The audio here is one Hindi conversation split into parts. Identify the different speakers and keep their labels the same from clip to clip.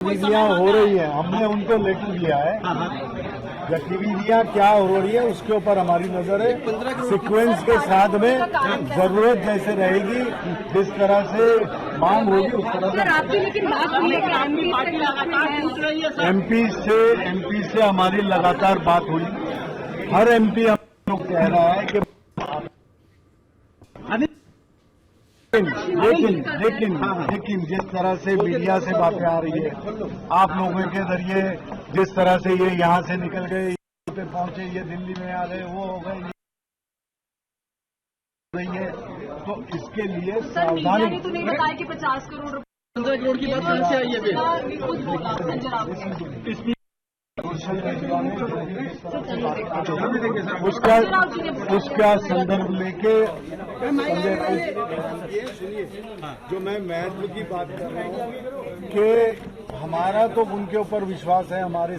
Speaker 1: गतिविधियाँ हो रही है, हमने उनको लेटर दिया है। गतिविधियाँ क्या हो रही है उसके ऊपर हमारी नजर है। सीक्वेंस के साथ में जरूरत जैसे रहेगी, जिस तरह से मांग होगी उस तरह से। एमपी से हमारी लगातार बात हुई। हर एमपी हम लोग कह रहा है कि लेकिन जिस तरह से मीडिया से बातें आ रही है, आप लोगों के जरिए जिस तरह से ये यहाँ से निकल गए, यहाँ पे पहुंचे, ये दिल्ली में आ गए, वो हो गए, रही है, तो इसके लिए सावधानी।
Speaker 2: तो नहीं बताया कि 50 करोड़ रुपए
Speaker 3: 15 करोड़ की बात कहाँ से आई है?
Speaker 1: उसका संदर्भ लेके जो मैं महत्व की बात कर रहा हूँ कि हमारा तो उनके ऊपर विश्वास है, हमारे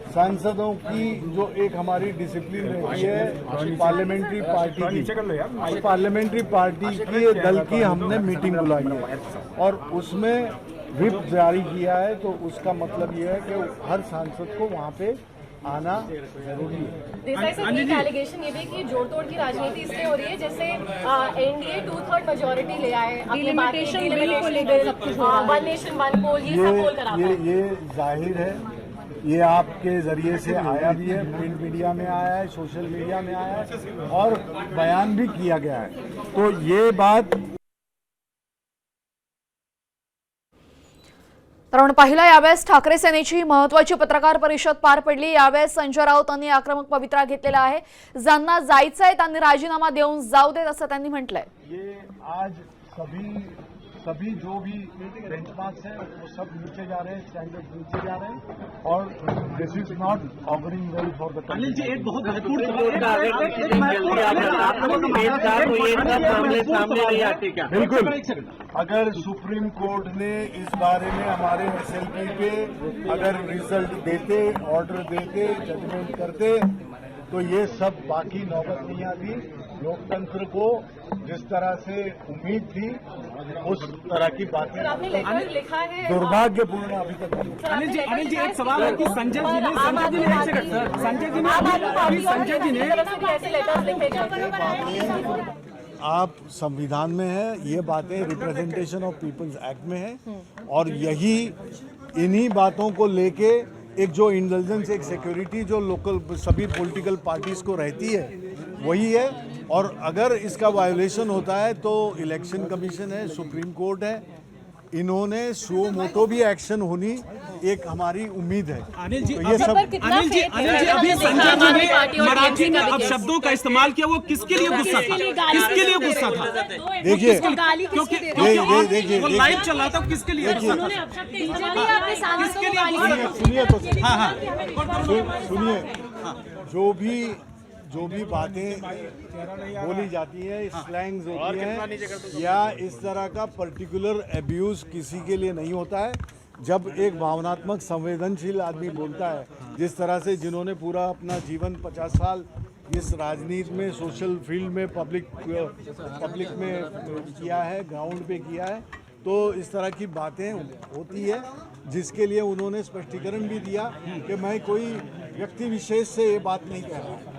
Speaker 1: सांसदों की जो एक हमारी डिसिप्लिन रहती है पार्लियामेंट्री पार्टी की दल की हमने मीटिंग बुलाई है और उसमें व्हिप जारी किया है, तो उसका मतलब यह है कि हर सांसद को वहाँ पे आना जरूरी है।
Speaker 4: देसाई साहब, एक एलिगेशन ये भी कि जोड़ तोड़ की राजनीति इसलिए हो रही है जैसे एनडीए 2/3 मेजोरिटी ले आए, वन नेशन वन पोल, ये सब पोल करा
Speaker 1: ये जाहिर है, ये आपके जरिए से आया भी है, प्रिंट मीडिया में आया है, सोशल मीडिया में आया है और बयान भी किया गया है। तो ये बात
Speaker 5: तर आपण पाहिलं, यावेळेस ठाकरे सेनेची महत्त्वाची पत्रकार परिषद पार पडली। यावेळेस संजय राऊतांनी आक्रमक पवित्रा घेतलेला आहे। ज्यांना जायचंय त्यांनी राजीनामा देऊन जाऊ देत असं त्यांनी म्हटलंय।
Speaker 1: ये आज सभी जो भी बेंचमार्क्स हैं वो सब नीचे जा रहे हैं, स्टैंडर्ड नीचे जा रहे हैं और this is not auguring well for the country.
Speaker 3: Anil ji, एक बहुत महत्वपूर्ण
Speaker 1: बिल्कुल, अगर सुप्रीम कोर्ट ने इस बारे में हमारे एसएलपी पे अगर रिजल्ट देते, ऑर्डर देते, जजमेंट करते, तो ये सब बाकी नौबत नहीं आती। लोकतंत्र को जिस तरह से उम्मीद थी उस तरह की बातें
Speaker 4: लिखा है
Speaker 1: दुर्भाग्यपूर्ण अभी तक नहीं।
Speaker 3: अनिल जी, एक सवाल है कि संजय जी ने
Speaker 4: ऐसे लेटर्स लिखे जाते
Speaker 1: आप संविधान में है, ये बातें रिप्रेजेंटेशन ऑफ पीपल्स एक्ट में है और यही इन्हीं बातों को लेके एक जो इंटेलिजेंस, एक सिक्योरिटी जो लोकल सभी पॉलिटिकल पार्टीज को रहती है वही है। और अगर इसका वायोलेशन होता है तो इलेक्शन कमीशन है, सुप्रीम कोर्ट है, इन्होंने सुओ मोटो भी एक्शन होनी एक हमारी उम्मीद है।
Speaker 3: अनिल जी,
Speaker 1: तो ये सब
Speaker 3: अभी संजय जी ने मराठी में अब शब्दों का इस्तेमाल किया, वो किसके लिए गुस्सा था? किसके लिए गुस्सा था?
Speaker 1: देखिए,
Speaker 3: देखिए वो लाइव चल रहा था, किसके लिए?
Speaker 1: सुनिए तो सुनिए, जो भी बातें बोली जाती है, स्लैंग्स होती हैं या इस तरह का पर्टिकुलर अब्यूज किसी के लिए नहीं होता है। जब एक भावनात्मक संवेदनशील आदमी बोलता है, जिस तरह से जिन्होंने पूरा अपना जीवन 50 साल इस राजनीति में, सोशल फील्ड में, पब्लिक में किया है, ग्राउंड पे किया है, तो इस तरह की बातें होती है, जिसके लिए उन्होंने स्पष्टीकरण भी दिया कि मैं कोई व्यक्ति विशेष से ये बात नहीं कह रहा।